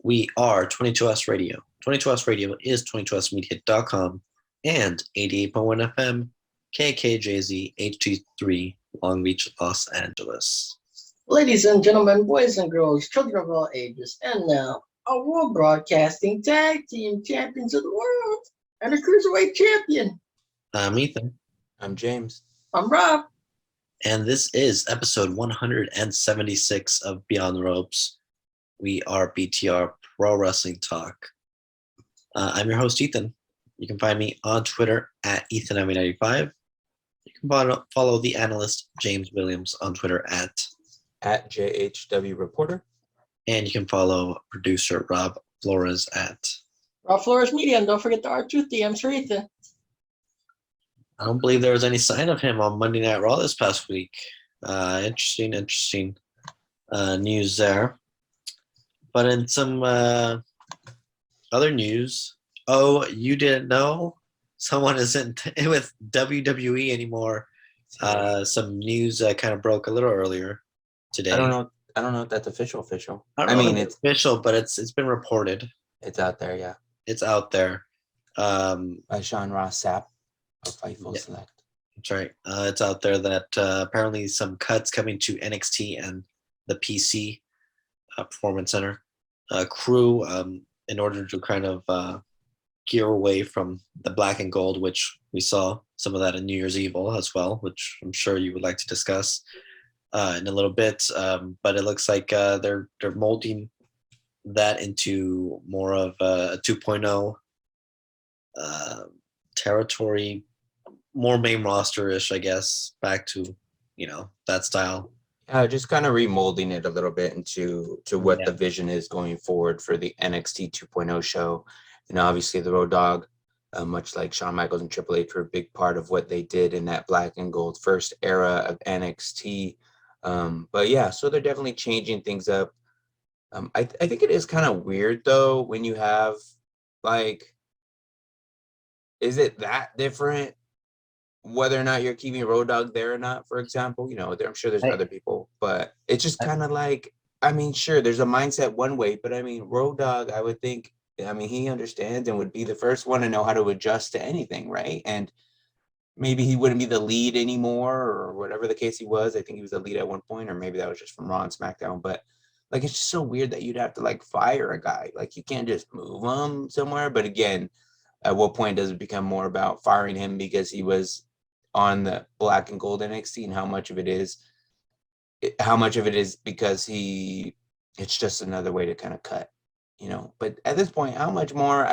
We are 22S Radio. 22S Radio is 22smedia.com and 88.1 FM KKJZ HD3 Long Beach, Los Angeles. Ladies and gentlemen, boys and girls, children of all ages, and now our World Broadcasting Tag Team Champions of the World and a Cruiserweight Champion. I'm Ethan. I'm James. I'm Rob. And this is episode 176 of Beyond the Ropes. We are BTR Pro Wrestling Talk. I'm your host, Ethan. You can find me on Twitter at EthanM95. You can follow the analyst James Williams on Twitter at JHW Reporter. And you can follow producer Rob Flores at Rob Flores Media. And don't forget the R2 DMs for Ethan. I don't believe there was any sign of him on Monday Night Raw this past week. Interesting news there. But in some other news, you didn't know? Someone isn't with WWE anymore. Some news kind of broke a little earlier today. I don't know if that's official. I mean, it's official, but it's been reported. It's out there, yeah. It's out there. By Sean Ross Sapp of Fightful Select. That's right. It's out there that apparently some cuts coming to NXT and the PC Performance Center crew in order to kind of gear away from the black and gold, which we saw some of that in New Year's Eve as well, which I'm sure you would like to discuss in a little bit. But it looks like they're molding that into more of a 2.0 territory, more main roster-ish, I guess, back to, that style. Just kind of remolding it a little bit into what the vision is going forward for the NXT 2.0 show. And obviously the Road Dogg, much like Shawn Michaels and Triple H, were a big part of what they did in that black and gold first era of NXT. But yeah, so they're definitely changing things up. I think it is kind of weird, though, when you have, is it that different whether or not you're keeping Road Dogg there or not, for example? I'm sure there's other people, but it's just kind of sure, there's a mindset one way, but Road Dogg, I would think, he understands and would be the first one to know how to adjust to anything, right? And maybe he wouldn't be the lead anymore or whatever the case he was. I think he was the lead at one point, or maybe that was just from Raw and SmackDown, but it's just so weird that you'd have to fire a guy. You can't just move him somewhere. But again, at what point does it become more about firing him because he was on the black and gold NXT, and how much of it is because it's just another way to kind of cut, but at this point, how much more?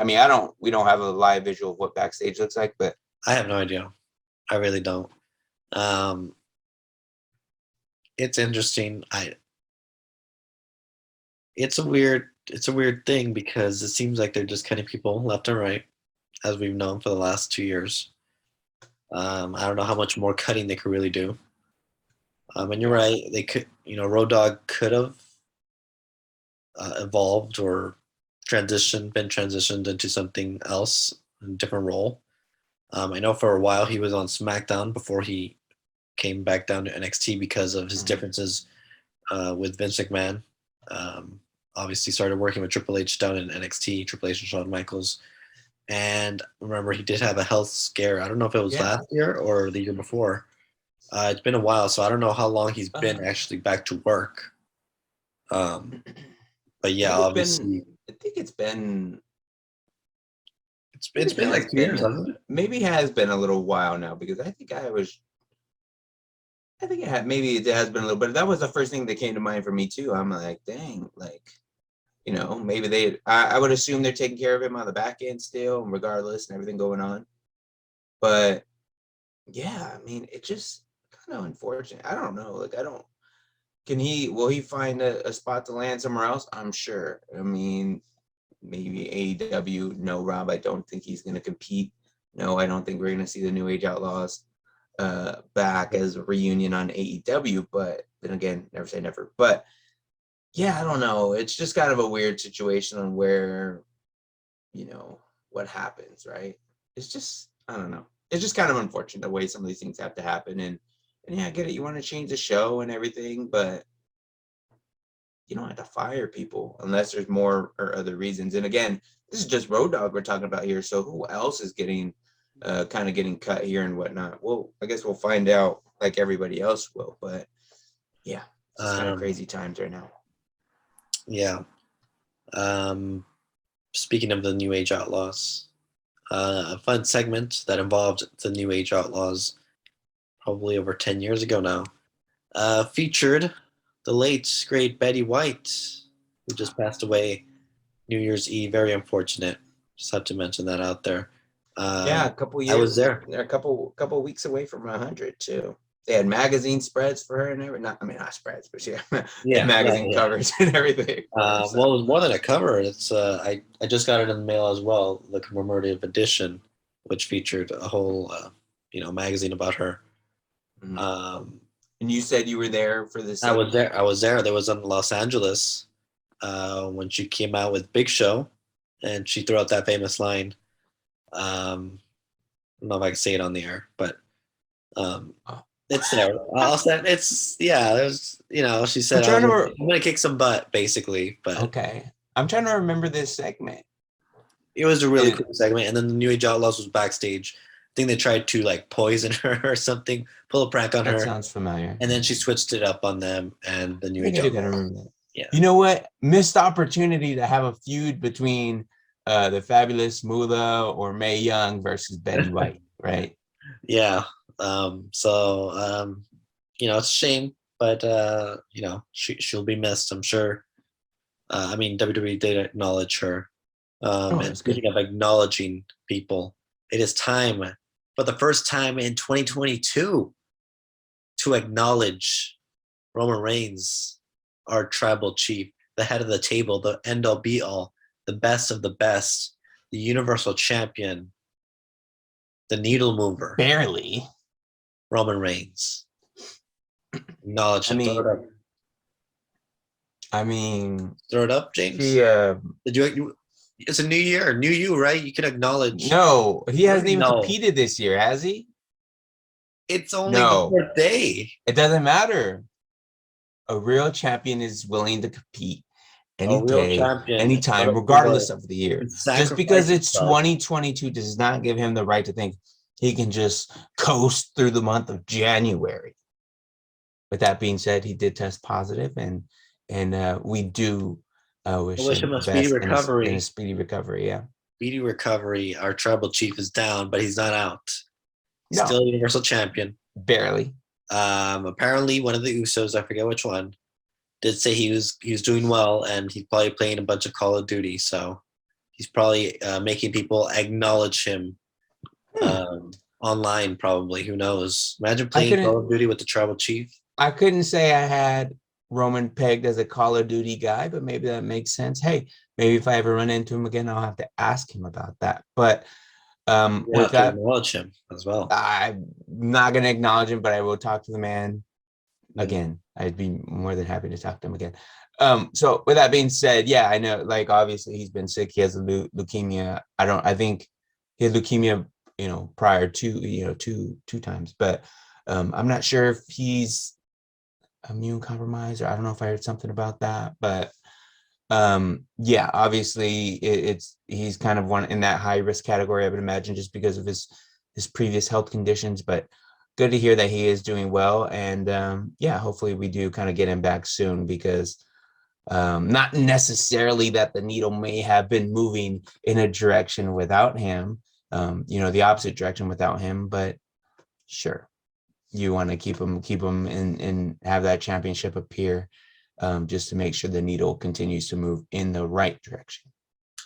We don't have a live visual of what backstage looks like, but I have no idea. I really don't. It's interesting. It's a weird thing because it seems like they're just cutting people left and right, as we've known for the last 2 years. I don't know how much more cutting they could really do. And you're right, they could, Road Dogg could have evolved or been transitioned into something else, a different role. I know for a while he was on SmackDown before he came back down to NXT because of his differences with Vince McMahon. Obviously started working with Triple H down in NXT, Triple H and Shawn Michaels. And remember, he did have a health scare. I don't know if it was last year or the year before. It's been a while, so I don't know how long he's been actually back to work. But yeah, obviously, I think it's been like 2 years, hasn't it? Maybe it has been a little while now, because I think maybe it has been a little bit. That was the first thing that came to mind for me too. I'm like, dang, maybe I would assume they're taking care of him on the back end still, regardless, and everything going on. But yeah, it's just kind of unfortunate. I don't know. Will he find a spot to land somewhere else? I'm sure. Maybe AEW. No, Rob, I don't think he's going to compete. No, I don't think we're going to see the New Age Outlaws back as a reunion on AEW. But then again, never say never. But yeah, I don't know. It's just kind of a weird situation on where, what happens, right? It's just, I don't know. It's just kind of unfortunate the way some of these things have to happen. And yeah, I get it. You want to change the show and everything, but you don't have to fire people unless there's more or other reasons. And again, this is just Road Dogg we're talking about here. So who else is getting kind of getting cut here and whatnot? Well, I guess we'll find out like everybody else will. But yeah, it's just kind of crazy times right now. Yeah. Speaking of the New Age Outlaws, a fun segment that involved the New Age Outlaws probably over 10 years ago now, featured the late, great Betty White, who just passed away New Year's Eve. Very unfortunate. Just have to mention that out there. Yeah, a couple years. I was there. They're a couple weeks away from 100 too. They had magazine spreads for her and everything. Not spreads, but magazine covers and everything. Well, it was more than a cover. It's I just got it in the mail as well, the commemorative edition, which featured a whole magazine about her. Mm-hmm. And you said you were there for this. I was there. There was in Los Angeles when she came out with Big Show, and she threw out that famous line. I don't know if I can say it on the air, but it's there. There's she said I'm gonna kick some butt, basically. But okay, I'm trying to remember this segment. It was a really cool segment, and then the New Age Outlaws was backstage. I think they tried to like poison her or something, pull a prank on her. That sounds familiar. And then she switched it up on them, and the New Age Outlaws. Yeah. You know what? Missed opportunity to have a feud between the fabulous Moolah or Mae Young versus Betty White, right? Yeah. It's a shame, but she'll be missed, I'm sure. WWE did acknowledge her. And speaking of acknowledging people, it is time for the first time in 2022 to acknowledge Roman Reigns, our tribal chief, the head of the table, the end all be all, the best of the best, the universal champion, the needle mover. Barely. Roman Reigns. Acknowledge him. Throw it up, James. Did you? It's a new year, new you, right? You can acknowledge. No, he hasn't even competed this year, has he? It's only the fourth day. It doesn't matter. A real champion is willing to compete any day, anytime, regardless of the year. Just because it's 2022 does not give him the right to think he can just coast through the month of January. With that being said, he did test positive, and we do wish him a speedy recovery. Speedy recovery, yeah. Speedy recovery. Our tribal chief is down, but he's not out. No. Still universal champion. Barely. Apparently, one of the Usos, I forget which one, did say he was doing well, and he's probably playing a bunch of Call of Duty. So he's probably making people acknowledge him online. Probably, who knows? Imagine playing Call of Duty with the tribal chief. I couldn't say I had Roman pegged as a Call of Duty guy, but maybe that makes sense. Hey, maybe if I ever run into him again, I'll have to ask him about that. But with that, acknowledge him as well. I'm not going to acknowledge him, but I will talk to the man again. I'd be more than happy to talk to him again. So with that being said, yeah, I know, like, obviously he's been sick. He has leukemia. I think he had leukemia, prior to, two times, but I'm not sure if he's immune compromised, or I don't know if I heard something about that, but yeah, obviously he's kind of one in that high risk category, I would imagine, just because of his previous health conditions. But good to hear that he is doing well, and yeah, hopefully we do kind of get him back soon, because not necessarily that the needle may have been moving in a direction without him, the opposite direction without him, but sure, you want to keep him and have that championship appear, just to make sure the needle continues to move in the right direction.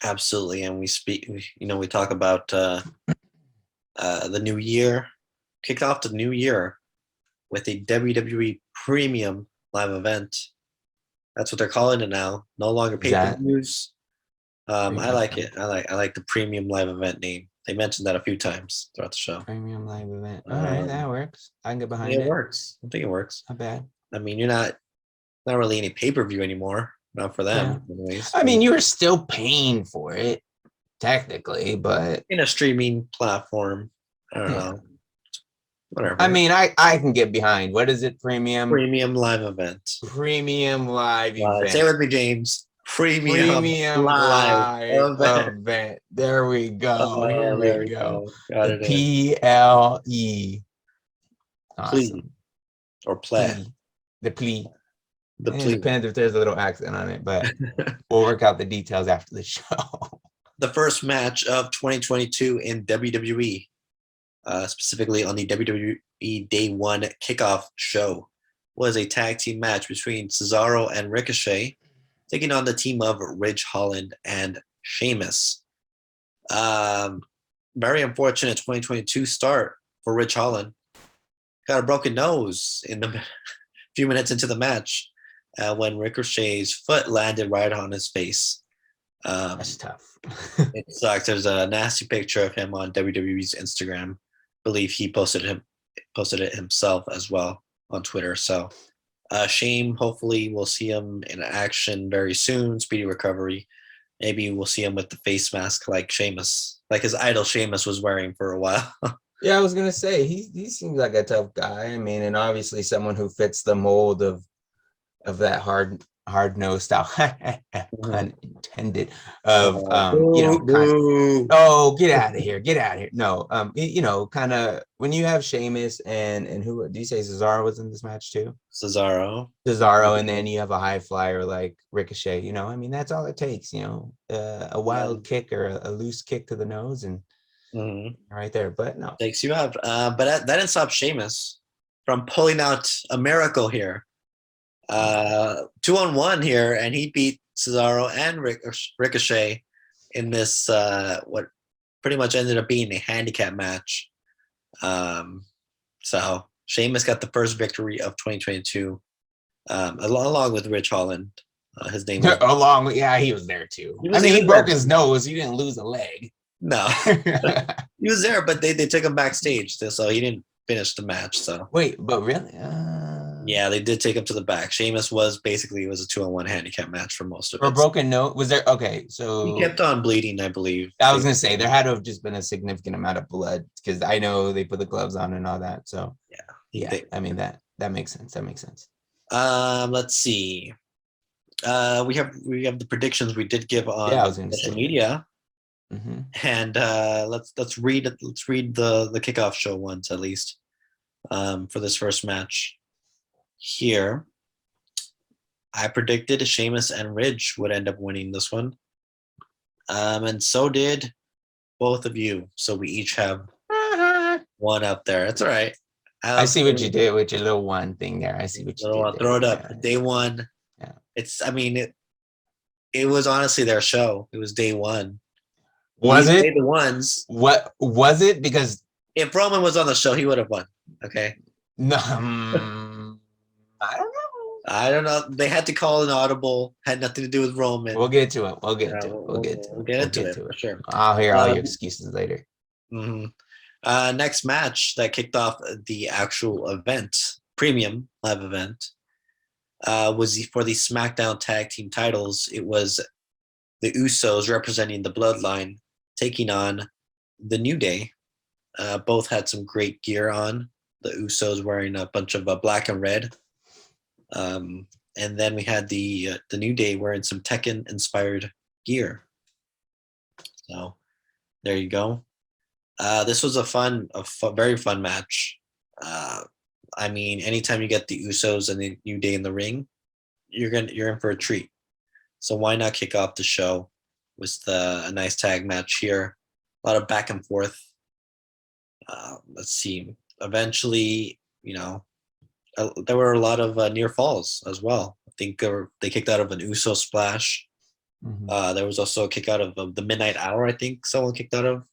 Absolutely. And we talk about the new year, kicked off the new year with a WWE premium live event. That's what they're calling it now. No longer pay-per-views. I like it. I like the premium live event name. They mentioned that a few times throughout the show. Premium live event. All right, that works. I can get behind it. It works. I think it works. Not bad. I mean, you're not really any pay-per-view anymore. Not for them, anyways. I mean, you're still paying for it, technically, but in a streaming platform. I don't know. Whatever. I mean, I can get behind. What is it? Premium live event. Premium live event. Say it with me, James. Premium live live event. event. There we go. Here There we go. Got The it in. PLE. Awesome. Or play. Plea. The plea. The It plea. depends if there's a little accent on it, but we'll work out the details after the show. The first match of 2022 in WWE, specifically on the WWE Day 1 kickoff show, was a tag team match between Cesaro and Ricochet, taking on the team of Ridge Holland and Sheamus. Very unfortunate 2022 start for Ridge Holland. Got a broken nose in the few minutes into the match when Ricochet's foot landed right on his face. That's tough. It sucks. There's a nasty picture of him on WWE's Instagram. I believe he posted it himself as well on Twitter. So shame. Hopefully we'll see him in action very soon. Speedy recovery. Maybe we'll see him with the face mask like Sheamus, like his idol Sheamus was wearing for a while. Yeah, I was gonna say he seems like a tough guy. I mean, and obviously someone who fits the mold of that hard-nosed style, pun intended, of get out of here. No, kind of when you have Sheamus and who do you say Cesaro was in this match too? Cesaro, and then you have a high flyer like Ricochet. I mean, that's all it takes. A wild kick or a loose kick to the nose and right there. But no, takes you out. But that didn't stop Sheamus from pulling out a miracle here. 2-on-1 here, and he beat Cesaro and Ricochet in this what pretty much ended up being a handicap match. So Sheamus got the first victory of 2022, along with Ridge Holland. His name was he was there too. He broke his nose. He didn't lose a leg. No, he was there, but they took him backstage, so he didn't finish the match. So wait, but really? Yeah, they did take him to the back. Sheamus was a 2-on-1 handicap match for most of it. For broken nose, was there? Okay, so he kept on bleeding, I believe. I was gonna say there had to have just been a significant amount of blood because I know they put the gloves on and all that. So I mean that makes sense. Let's see. We have the predictions we did give on social media. Mm-hmm. And let's read the kickoff show once at least for this first match. Here, I predicted Sheamus and Ridge would end up winning this one, and so did both of you. So we each have one up there. That's all right. I see what you did with your little one thing there. I see what you did. Throw it up. Day one. Yeah. It was honestly their show. It was day one. Was it? The ones. What was it? Because if Roman was on the show, he would have won. Okay. No. I don't know. They had to call an audible. Had nothing to do with Roman. We'll get to it. We'll get into it. For sure. I'll hear all your excuses later. Mm-hmm. Next match that kicked off the actual event, premium live event, was for the SmackDown Tag Team titles. It was the Usos representing the Bloodline taking on the New Day. Both had some great gear on. The Usos wearing a bunch of black and red. And then we had the New Day wearing some Tekken-inspired gear. So there you go. This was a very fun match. I mean, anytime you get the Usos and the New Day in the ring, you're in for a treat. So why not kick off the show with a nice tag match here? A lot of back and forth. Let's see. Eventually, there were a lot of near falls as well. I think they kicked out of an Uso splash. Mm-hmm. There was also a kick out of the Midnight Hour, I think someone kicked out of.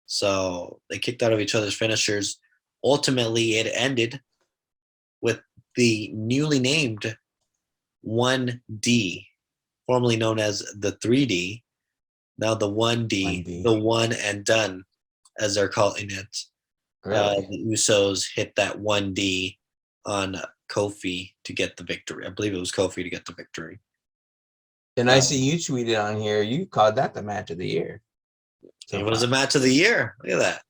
So they kicked out of each other's finishers. Ultimately, it ended with the newly named 1D, formerly known as the 3D, now the 1D, the one and done, as they're calling it. Really? The Usos hit that 1D on Kofi to get the victory. I believe it was Kofi to get the victory. And I see you tweeted on here, you called that the match of the year. It was a match of the year. Look at that.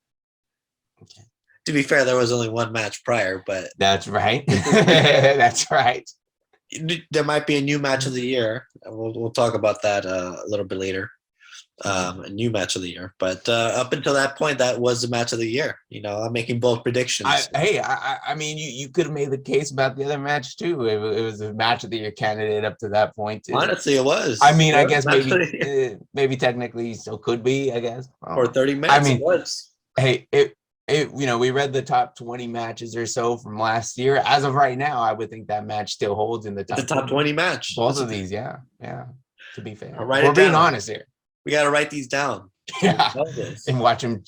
Okay. To be fair, there was only one match prior, but That's right. That's right. there might be a new match of the year. We'll talk about that a little bit later. A new match of the year, but up until that point, that was the match of the year. I'm making bold predictions. I mean, you could have made the case about the other match too. It was a match of the year candidate up to that point too. Honestly, it was. I mean, I guess maybe technically still could be. I guess for 30 minutes. I mean, it was. Hey, we read the top 20 matches or so from last year. As of right now, I would think that match still holds in the top 20 match. Both of these, yeah. To be fair, we're being honest here. We got to write these down. Yeah, and watch them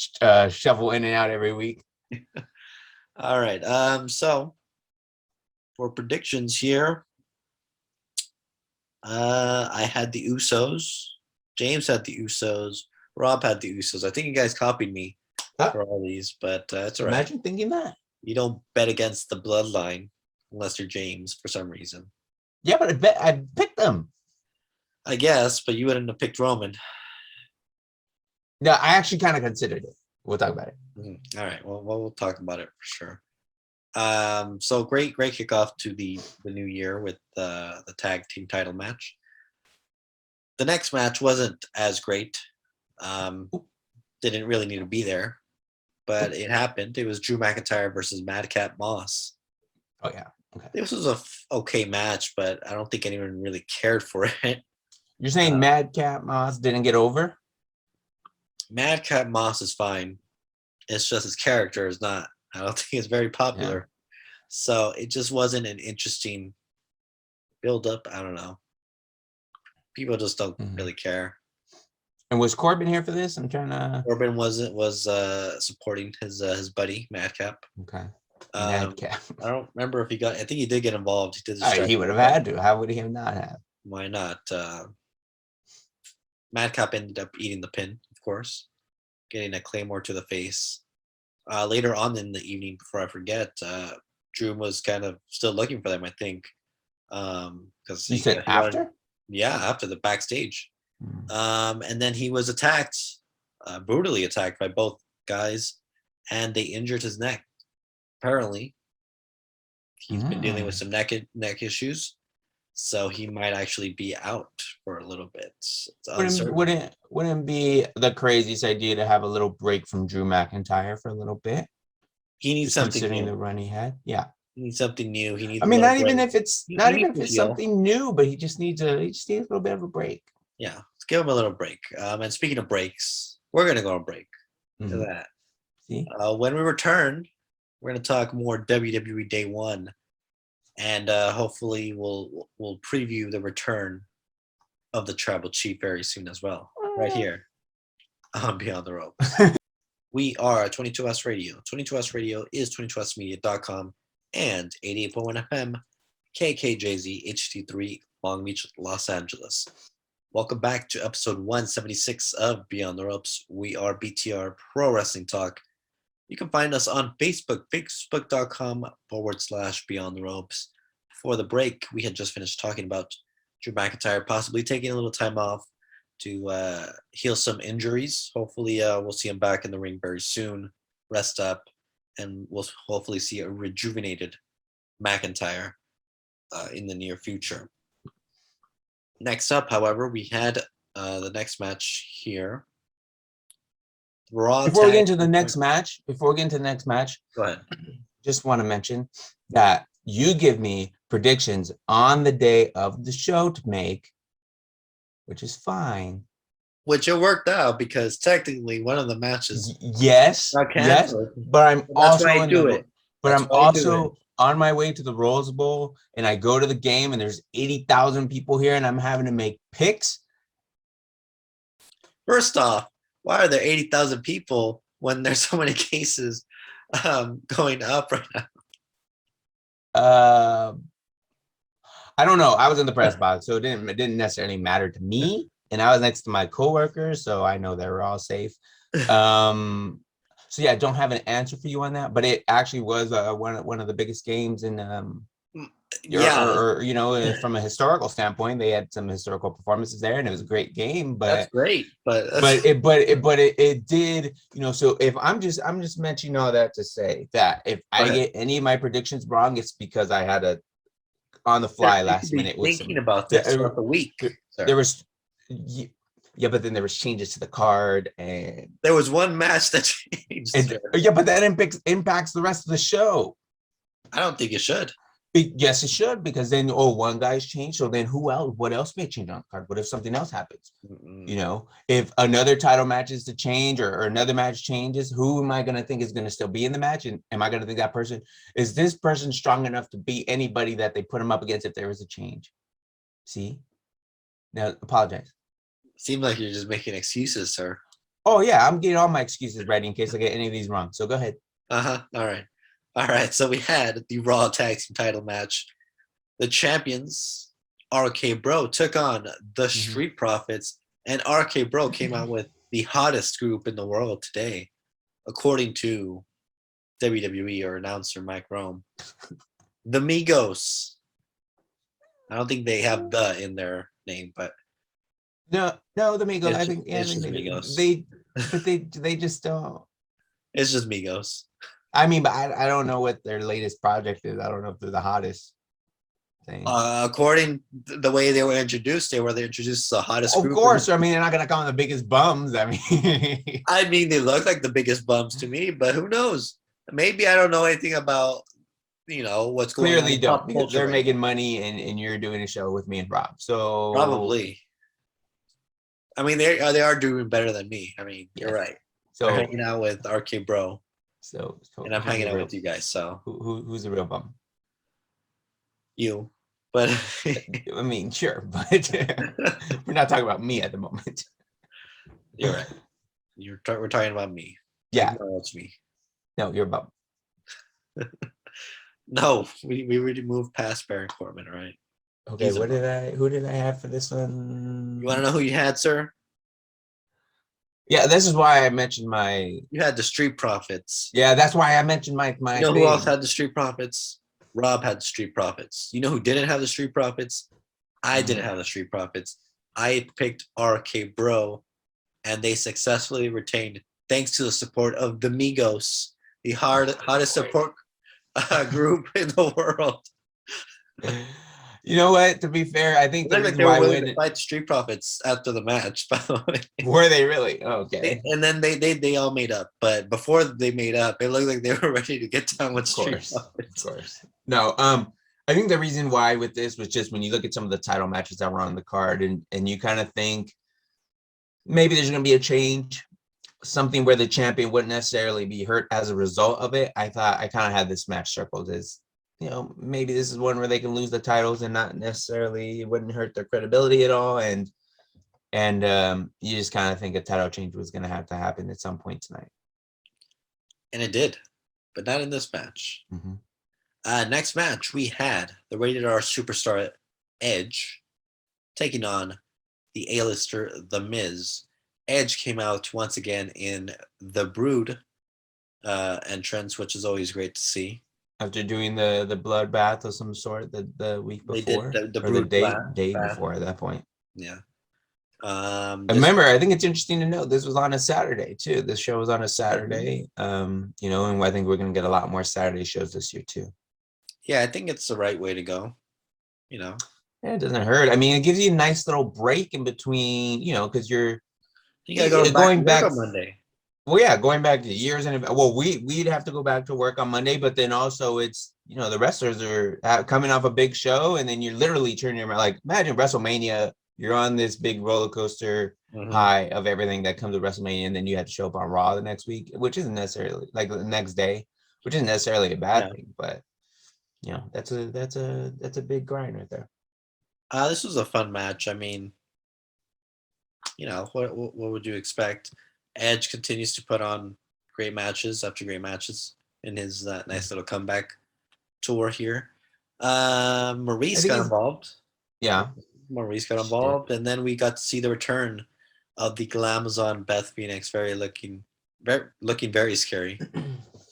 shovel in and out every week. All right. So for predictions here, I had the Usos. James had the Usos. Rob had the Usos. I think you guys copied me for all these, but it's all right. Imagine thinking that. You don't bet against the bloodline unless you're James for some reason. Yeah, but I'd pick them. I guess, but you wouldn't have picked Roman. No, I actually kind of considered it. We'll talk about it. All right. Well, we'll talk about it for sure. So great kickoff to the new year with the tag team title match. The next match wasn't as great. Didn't really need to be there, but it happened. It was Drew McIntyre versus Madcap Moss. Oh yeah. Okay. This was a okay match, but I don't think anyone really cared for it. You're saying Madcap Moss didn't get over? Madcap Moss is fine. It's just his character is not. I don't think it's very popular. Yeah. So it just wasn't an interesting build-up. I don't know. People just don't really care. And was Corbin here for this? I'm trying to. Corbin was supporting his buddy Madcap. Okay. Madcap. I don't remember if he got. I think he did get involved. He did. He would have had to. How would he have not have? Why not? Madcap ended up eating the pin, of course, getting a claymore to the face. Later on in the evening, before I forget, Drew was kind of still looking for them, I think. Because you said after? After the backstage. And then he was attacked, brutally attacked by both guys, and they injured his neck. Apparently, he's been dealing with some neck issues. So he might actually be out for a little bit. Wouldn't it be the craziest idea to have a little break from Drew McIntyre for a little bit? He needs something considering new. The run he had. Yeah. He needs something new. He needs. I mean, not even if it's something new, but he just needs a little bit of a break. Yeah, let's give him a little break. And speaking of breaks, we're gonna go on break. To that. See? When we return, we're gonna talk more WWE Day 1. And hopefully we'll preview the return of the Tribal Chief very soon as well, right here on Beyond the Ropes. We are 22S Radio. 22S Radio is 22smedia.com and 88.1 FM, KKJZ HD3, Long Beach, Los Angeles. Welcome back to episode 176 of Beyond the Ropes. We are BTR Pro Wrestling Talk. You can find us on Facebook, facebook.com/Beyond the Ropes. Before the break, we had just finished talking about Drew McIntyre possibly taking a little time off to heal some injuries. Hopefully, we'll see him back in the ring very soon, rest up, and we'll hopefully see a rejuvenated McIntyre in the near future. Next up, however, we had the next match here. Before we get into the next match, go ahead. Just want to mention that you give me predictions on the day of the show to make, which is fine. Which it worked out because technically one of the matches. Yes, but I'm also on my way to the Rose Bowl, and I go to the game, and there's 80,000 people here, and I'm having to make picks. First off, why are there 80,000 people when there's so many cases going up right now? I don't know. I was in the press box, so it didn't necessarily matter to me. And I was next to my coworkers, so I know they were all safe. So yeah, I don't have an answer for you on that, but it actually was one of the biggest games in Yeah, or you know, from a historical standpoint, they had some historical performances there, and it was a great game. that's But great. But it did, you know. So if I'm just mentioning all that to say that if I get any of my predictions wrong, it's because I had a on the fly you last should be minute with some thinking about this throughout the week. there was yeah, but then there was changes to the card, and There was one match that changed. yeah, but that impacts the rest of the show. I don't think it should. Yes, it should, because then one guy's changed. So then who else? What else may change on the card? What if something else happens? You know, if another title match is to change or another match changes, who am I going to think is going to still be in the match? And am I going to think that person is this person strong enough to beat anybody that they put him up against if there was a change? See, now apologize. Seems like you're just making excuses, sir. Oh yeah, I'm getting all my excuses ready in case I get any of these wrong. So go ahead. All right. So we had the Raw Tag Team title match. The champions, RK Bro, took on the Street Profits, and RK Bro came out with the hottest group in the world today, according to WWE or announcer Mike Rome. The Migos. I don't think they have the in their name, but no, the Migos. I think Migos. They just don't. It's just Migos. I mean, but I don't know what their latest project is. I don't know if they're the hottest thing. According to the way they were introduced, they introduced the hottest group. Of course. I mean, they're not going to call them the biggest bums. I mean, they look like the biggest bums to me, but who knows? Maybe I don't know anything about, what's going on. Clearly don't, because they're making money and you're doing a show with me and Rob. So probably. I mean, they are doing better than me. I mean, you're right. So they're hanging out with RK Bro. So and I'm hanging out with you guys. So who's the real bum? You, but I mean, sure, but we're not talking about me at the moment. You're right. We're talking about me. Yeah, it's me. No, you're a bum. No, we already moved past Baron Corbin, right? Okay, who did I have for this one? You want to know who you had, sir? Yeah, this is why I mentioned You had the Street Profits. Yeah, that's why I mentioned my. You know who else had the Street Profits? Rob had the Street Profits. You know who didn't have the Street Profits? I didn't have the Street Profits. I picked RK Bro, and they successfully retained thanks to the support of the Migos, the hottest support group in the world. You know what? To be fair, I think they were willing to fight the Street Profits after the match. By the way, were they really? Okay. And then they all made up, but before they made up, it looked like they were ready to get down with Street Profits. Of course. No, I think the reason why with this was just when you look at some of the title matches that were on the card, and you kind of think maybe there's going to be a change, something where the champion wouldn't necessarily be hurt as a result of it. I thought I kind of had this match circled as, maybe this is one where they can lose the titles and not necessarily, it wouldn't hurt their credibility at all. And you just kind of think a title change was going to have to happen at some point tonight. And it did, but not in this match. Next match, we had the Rated R superstar Edge taking on the A-lister The Miz. Edge came out once again in the Brood entrance, which is always great to see. After doing the bloodbath of some sort the week before, the day before at that point. Yeah. Remember, I think it's interesting to note this was on a Saturday too. This show was on a Saturday. And I think we're gonna get a lot more Saturday shows this year too. Yeah, I think it's the right way to go. Yeah, it doesn't hurt. I mean, it gives you a nice little break in between, because you gotta go going back on Monday. Well, yeah, going back to years and we'd have to go back to work on Monday, but then also it's the wrestlers are coming off a big show, and then you're literally turning around. Like, imagine WrestleMania, you're on this big roller coaster high of everything that comes with WrestleMania, and then you have to show up on Raw the next week, which isn't necessarily like the next day, which isn't necessarily a bad thing, but that's a big grind right there. This was a fun match. I mean, what would you expect? Edge continues to put on great matches after great matches in his nice little comeback tour here. Maurice got involved. Yeah. Maurice got involved, and then we got to see the return of the Glamazon Beth Phoenix, looking very scary.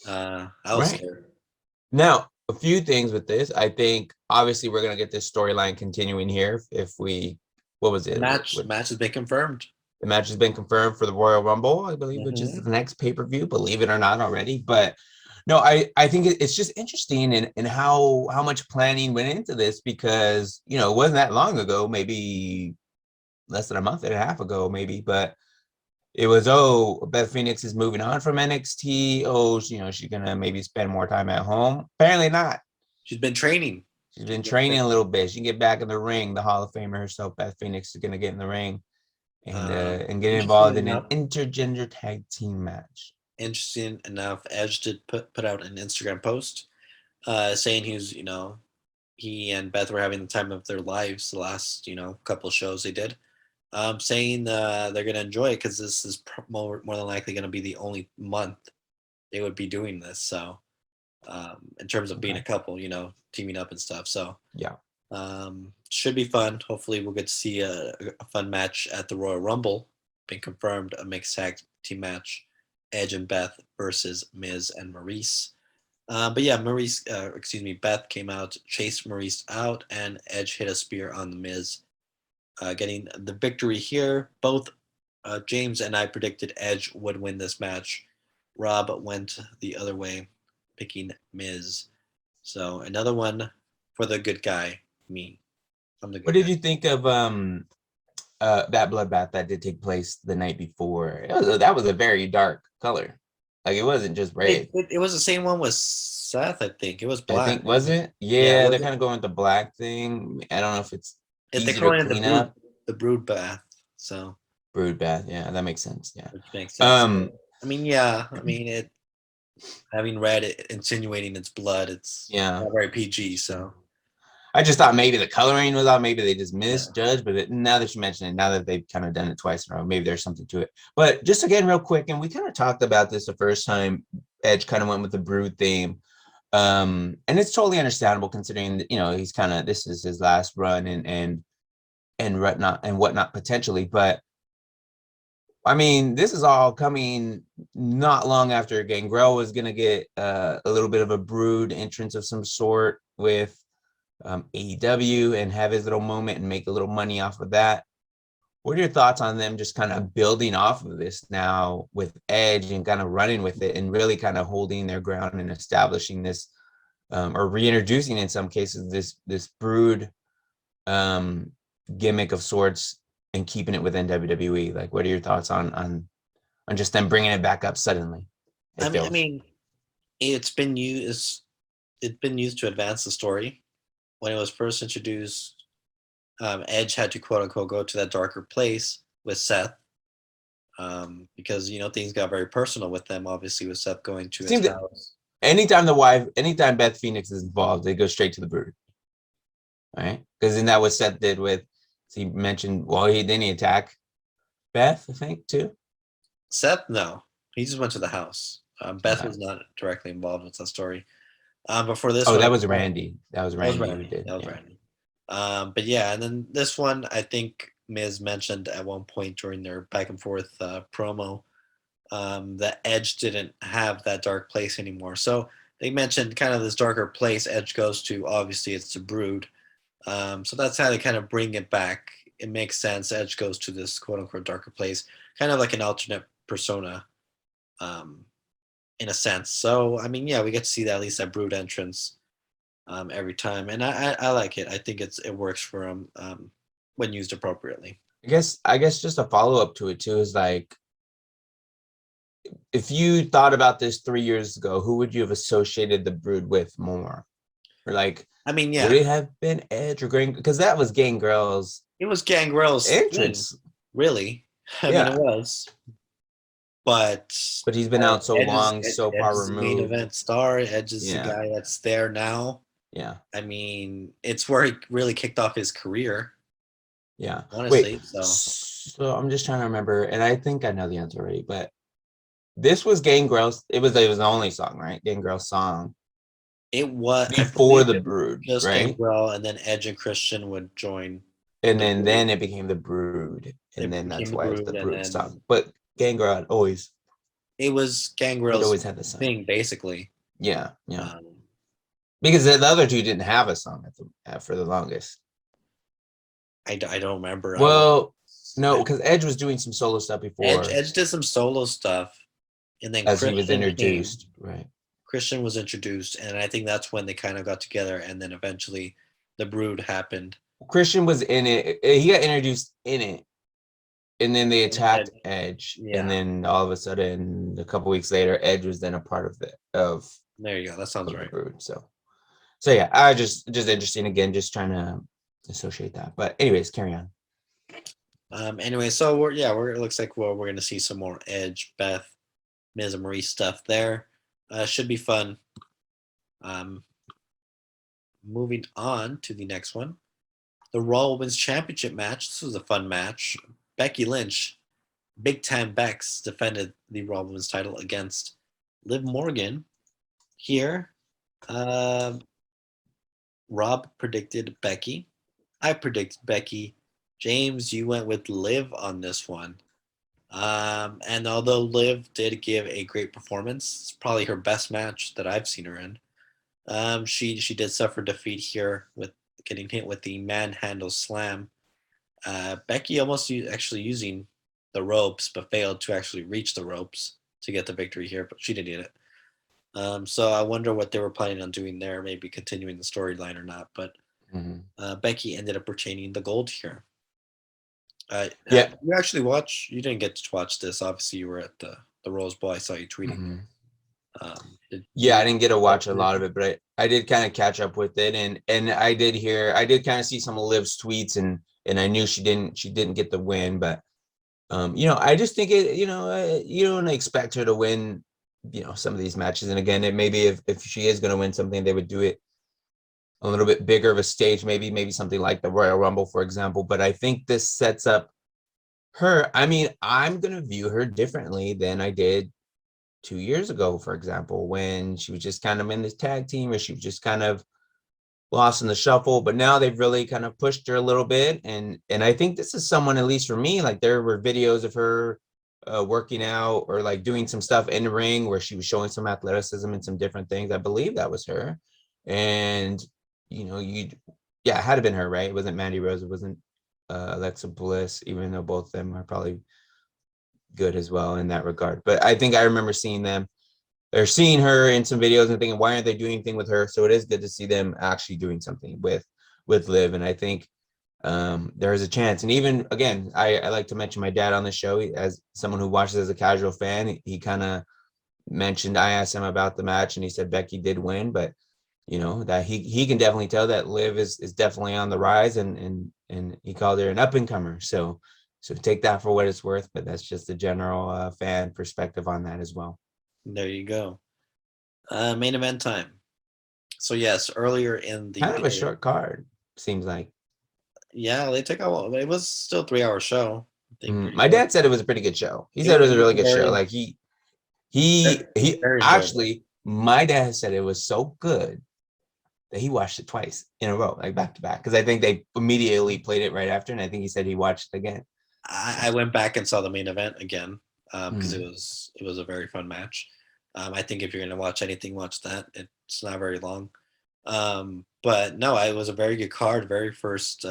I was scared. Now, a few things with this. I think obviously we're gonna get this storyline continuing here. If we, what was it? Match has been confirmed. The match has been confirmed for the Royal Rumble, I believe, which is Mhm. the next pay-per-view, believe it or not already. But no, I think it's just interesting in how much planning went into this, because it wasn't that long ago, maybe less than a month and a half ago, maybe, but it was, Beth Phoenix is moving on from NXT. She's gonna maybe spend more time at home. Apparently not. She's been training. She's been training a little bit. She can get back in the ring. The Hall of Famer herself, Beth Phoenix, is gonna get in the ring and get involved in an intergender tag team match. Interesting enough, Edge did put out an Instagram post saying he and Beth were having the time of their lives the last couple of shows they did. Saying they're going to enjoy it because this is more than likely going to be the only month they would be doing this. So in terms of being a couple, teaming up and stuff. So yeah, should be fun. Hopefully we'll get to see a fun match at the Royal Rumble. Been confirmed, a mixed tag team match. Edge and Beth versus Miz and Maurice. But yeah, Beth came out, chased Maurice out, and Edge hit a spear on the Miz, getting the victory here. Both James and I predicted Edge would win this match. Rob went the other way, picking Miz. So another one for the good guy, me. What did you think of that bloodbath that did take place the night before? That was a very dark color. Like, it wasn't just red. It was the same one with Seth, I think. It was black. I think, was it? Yeah, they're kind of going with the black thing. I don't know if it's easy to clean up. The brood bath. So brood bath, yeah, that makes sense. Yeah, which makes sense. It having red, insinuating it's blood. It's not very PG. So I just thought maybe the coloring was off. Maybe they just misjudged. But now that you mention it, now that they've kind of done it twice in a row, maybe there's something to it. But just again, real quick, and we kind of talked about this the first time Edge kind of went with the brood theme. And it's totally understandable considering that, he's kind of, this is his last run and whatnot potentially. But I mean, this is all coming not long after Gangrel was going to get a little bit of a brood entrance of some sort with AEW and have his little moment and make a little money off of that. What are your thoughts on them just kind of building off of this now with Edge and kind of running with it and really kind of holding their ground and establishing this or reintroducing in some cases this brood gimmick of sorts and keeping it within WWE? Like, what are your thoughts on just them bringing it back up suddenly? It's been used to advance the story. When it was first introduced, Edge had to quote unquote go to that darker place with Seth because things got very personal with them. Obviously, with Seth going to his house. Anytime Beth Phoenix is involved, they go straight to the brood, right? Because then that was Seth did with. He mentioned, didn't he attack Beth, I think, too? Seth, no, he just went to the house. Beth was not directly involved with that story. But for this, that was Randy. That was Randy who did. That was Randy. But yeah, and then this one, I think Miz mentioned at one point during their back and forth promo that Edge didn't have that dark place anymore. So they mentioned kind of this darker place Edge goes to. Obviously, it's the brood. So that's how they kind of bring it back. It makes sense. Edge goes to this quote unquote darker place, kind of like an alternate persona, in a sense. So we get to see that, at least that brood entrance every time, and I like it. I think it works for him when used appropriately. I guess just a follow up to it too is like, if you thought about this 3 years ago, who would you have associated the brood with more? Or like, would it have been Edge or Gangrel? Because that was Gangrel's. It was Gangrel's entrance, thing, really. It was. But he's been out so long, so far removed. Main event star. Edge is the guy that's there now. Yeah. It's where he really kicked off his career. Yeah. Honestly. So I'm just trying to remember, and I think I know the answer already, but this was Gangrel's. It was the only song, right? Gangrel's song. It was before the brood, just right? Gangrel, and then Edge and Christian would join. And then it became the brood, and then that's why it's the brood song. But Gangrel had always. It was Gangrel's always had the thing, basically. Yeah. Because the other two didn't have a song for the longest. I don't remember. Well, no, because Edge was doing some solo stuff before. Edge did some solo stuff, and then as he was introduced, right? Christian was introduced, and I think that's when they kind of got together, and then eventually the Brood happened. Christian was in it. He got introduced in it, and then they attacked Edge, and then all of a sudden, a couple weeks later, Edge was then a part of There you go. That sounds right. Brood. So yeah, I just interesting again, just trying to associate that. But anyways, carry on. Anyway, so it looks like we're going to see some more Edge, Beth, Miz and Marie stuff there. Should be fun. Moving on to the next one. The Raw Women's Championship match. This was a fun match. Becky Lynch, Big Time Bex, defended the Raw Women's title against Liv Morgan. Here, Rob predicted Becky. I predicted Becky. James, you went with Liv on this one. And although Liv did give a great performance, it's probably her best match that I've seen her in. She did suffer defeat here with getting hit with the manhandle slam. Becky almost actually using the ropes, but failed to actually reach the ropes to get the victory here, but she did get it. So I wonder what they were planning on doing there, maybe continuing the storyline or not. But Becky ended up retaining the gold here. You actually you didn't get to watch this. Obviously, you were at the Rose Bowl. I saw you tweeting. I didn't get to watch a lot of it, but I did kind of catch up with it, and I did kind of see some of Liv's tweets, and I knew she didn't get the win, but I just think you don't expect her to win, some of these matches, and again, it maybe if she is going to win something, they would do it a little bit bigger of a stage, maybe something like the Royal Rumble, for example. But I think this sets up her. I mean, I'm going to view her differently than I did 2 years ago, for example, when she was just kind of in this tag team, or she was just kind of lost in the shuffle. But now they've really kind of pushed her a little bit. And I think this is someone, at least for me, like there were videos of her working out or like doing some stuff in the ring where she was showing some athleticism and some different things. I believe that was her. And it had to been her, right? It wasn't Mandy Rose. It wasn't Alexa Bliss, even though both of them are probably good as well in that regard. But I think I remember seeing her in some videos and thinking, why aren't they doing anything with her? So it is good to see them actually doing something with Liv. And I think there is a chance. And even, again, I like to mention my dad on the show. As someone who watches as a casual fan, he kind of mentioned, I asked him about the match, and he said Becky did win, but that he can definitely tell that Liv is definitely on the rise, and he called her an up and comer. So take that for what it's worth, but that's just a general fan perspective on that as well. There you go. Main event time. So yes, earlier in the kind of a short card, seems like. Yeah, they took a. It was still a 3-hour show. My dad said it was a pretty good show. He said it was a really good show. Like he actually, my dad said it was so good that he watched it twice in a row, like back to back, because I think they immediately played it right after, and I think he said he watched it again. I went back and saw the main event again because it was a very fun match. I think if you're going to watch anything, watch that. It's not very long. But no, it was a very good card, very first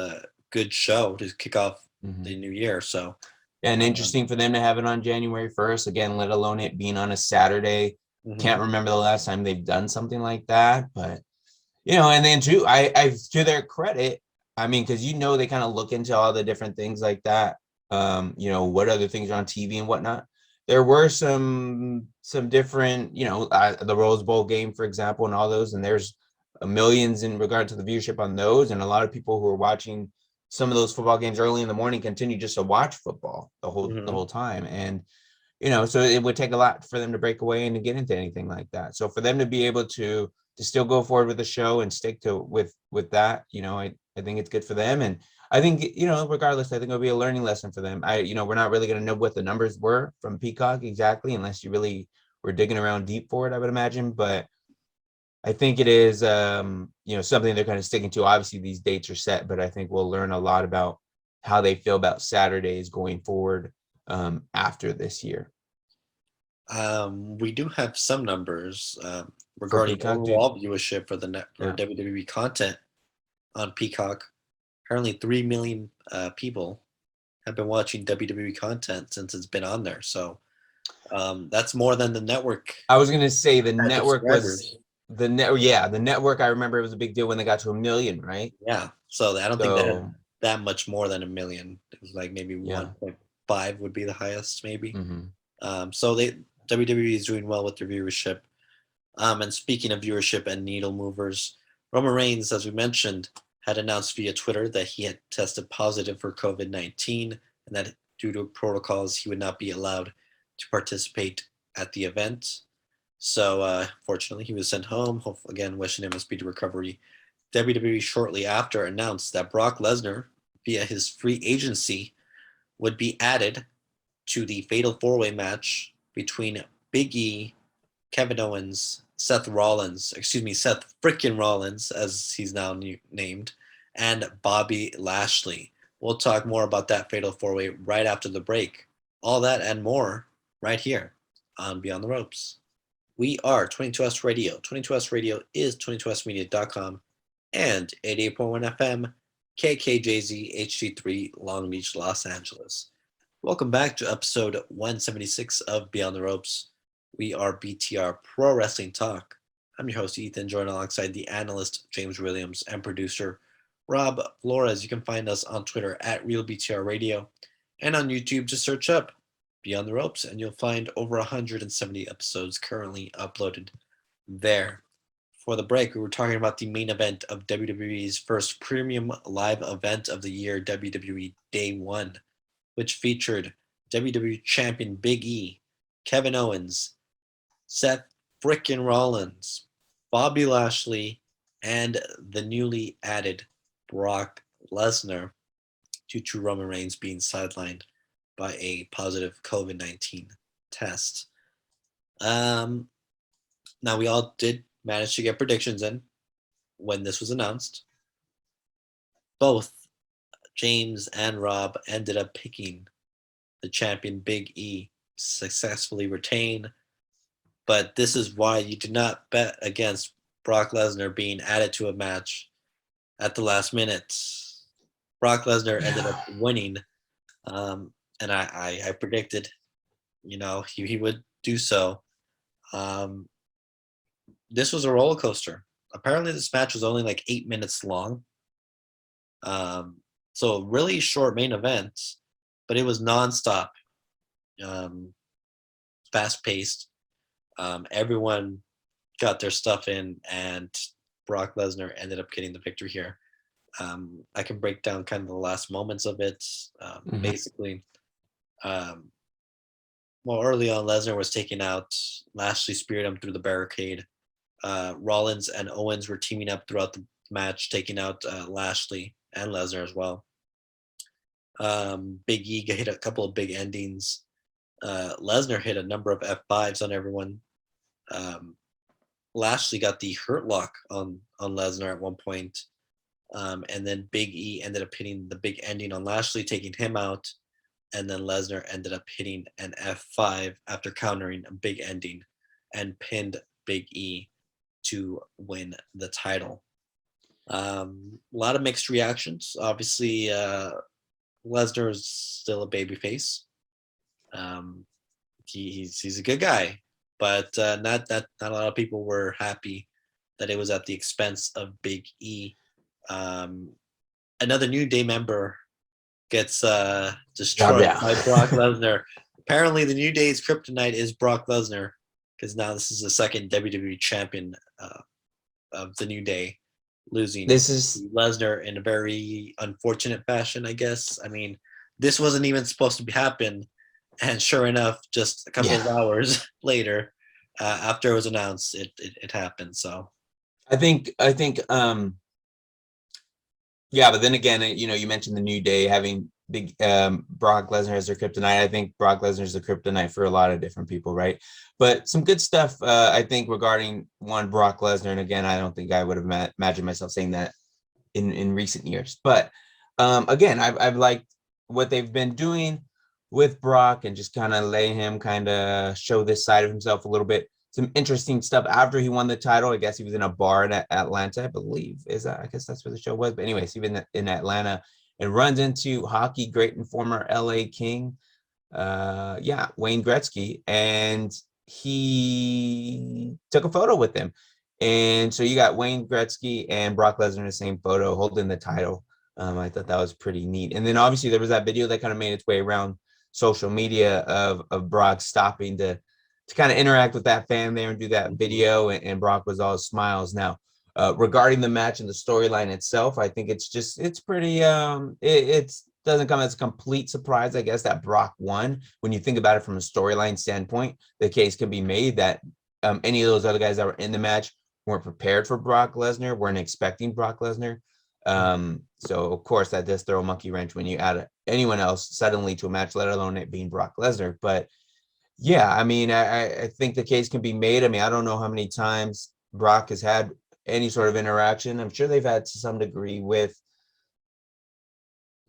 good show to kick off the new year. So, and interesting for them to have it on January 1st, again, let alone it being on a Saturday. Can't remember the last time they've done something like that, but and then too, I to their credit, I mean, because they kind of look into all the different things like that. What other things are on TV and whatnot. There were some different, the Rose Bowl game, for example, and all those, and there's millions in regard to the viewership on those, and a lot of people who are watching some of those football games early in the morning continue just to watch football the whole time, and so it would take a lot for them to break away and to get into anything like that. So for them to be able to still go forward with the show and stick to with that, I think it's good for them. And I think, regardless, I think it'll be a learning lesson for them. We're not really going to know what the numbers were from Peacock exactly, unless you really were digging around deep for it, I would imagine. But I think it is, something they're kind of sticking to. Obviously, these dates are set, but I think we'll learn a lot about how they feel about Saturdays going forward after this year. We do have some numbers. regarding Peacock, overall viewership for Yeah. WWE content on Peacock. Apparently, 3 million people have been watching WWE content since it's been on there. So that's more than the network I was gonna say the had network was subscribers. the network. I remember it was a big deal when they got to 1 million, right? Yeah. So I don't think they had So that much more than 1 million. It was like maybe yeah. 1.5 would be the highest, maybe. Mm-hmm. So WWE is doing well with their viewership. And speaking of viewership and needle movers, Roman Reigns, as we mentioned, had announced via Twitter that he had tested positive for COVID-19 and that due to protocols, he would not be allowed to participate at the event. So, fortunately, he was sent home. Again, wishing him a speedy recovery. WWE shortly after announced that Brock Lesnar, via his free agency, would be added to the Fatal 4-Way match between Big E, Kevin Owens, Seth frickin' Rollins, as he's now named, and Bobby Lashley. We'll talk more about that Fatal 4-Way right after the break. All that and more right here on Beyond the Ropes. We are 22S Radio. 22S Radio is 22smedia.com and 88.1 FM, KKJZ HD3, Long Beach, Los Angeles. Welcome back to episode 176 of Beyond the Ropes. We are BTR Pro Wrestling Talk. I'm your host, Ethan, joined alongside the analyst, James Williams, and producer, Rob Flores. You can find us on Twitter at RealBTR Radio and on YouTube. Just search up Beyond the Ropes, and you'll find over 170 episodes currently uploaded there. For the break, we were talking about the main event of WWE's first premium live event of the year, WWE Day 1, which featured WWE Champion Big E, Kevin Owens, Seth frickin' Rollins, Bobby Lashley, and the newly added Brock Lesnar due to Roman Reigns being sidelined by a positive COVID-19 test. Now, we all did manage to get predictions in when this was announced. Both James and Rob ended up picking the champion Big E, successfully retain. But this is why you do not bet against Brock Lesnar being added to a match at the last minute. Brock Lesnar ended up winning, and I predicted, he would do so. This was a roller coaster. Apparently, this match was only like 8 minutes long. So really short main event, but it was nonstop, fast-paced. Everyone got their stuff in, and Brock Lesnar ended up getting the victory here. I can break down kind of the last moments of it. Basically, early on, Lesnar was taken out. Lashley speared him through the barricade. Rollins and Owens were teaming up throughout the match, taking out Lashley and Lesnar as well. Big E hit a couple of big endings. Lesnar hit a number of F5s on everyone. Lashley got the hurt lock on Lesnar at one point. And then Big E ended up hitting the big ending on Lashley, taking him out. And then Lesnar ended up hitting an F5 after countering a big ending and pinned Big E to win the title. A lot of mixed reactions. Obviously, Lesnar is still a babyface. He's a good guy, but not a lot of people were happy that it was at the expense of Big E. Another New Day member gets destroyed by Brock Lesnar. Apparently, the New Day's kryptonite is Brock Lesnar, because now this is the second WWE champion of the New Day losing. This is Lesnar in a very unfortunate fashion, I guess. I mean, this wasn't even supposed to happen, and sure enough, just a couple of hours later, after it was announced, it happened. So, I think, but then again, you mentioned the New Day having big Brock Lesnar as their kryptonite. I think Brock Lesnar is the kryptonite for a lot of different people, right? But some good stuff, I think, regarding Brock Lesnar. And again, I don't think I would have imagined myself saying that in recent years. But again, I've liked what they've been doing with Brock and just kind of letting him kind of show this side of himself a little bit. some interesting stuff after he won the title. I guess he was in a bar in Atlanta, I believe. I guess that's where the show was. But anyways, he was in Atlanta and runs into hockey great and former LA King, Wayne Gretzky, and he took a photo with him. And so you got Wayne Gretzky and Brock Lesnar in the same photo holding the title. I thought that was pretty neat. And then obviously there was that video that kind of made its way around social media of Brock stopping to kind of interact with that fan there and do that video. And Brock was all smiles. Now, regarding the match and the storyline itself, I think it's pretty, it doesn't come as a complete surprise, I guess, that Brock won. When you think about it from a storyline standpoint, the case can be made that any of those other guys that were in the match weren't prepared for Brock Lesnar, weren't expecting Brock Lesnar. So of course that does throw a monkey wrench when you add anyone else suddenly to a match, let alone it being Brock Lesnar. But yeah, I mean, I think the case can be made. I mean, I don't know how many times Brock has had any sort of interaction. I'm sure they've had to some degree with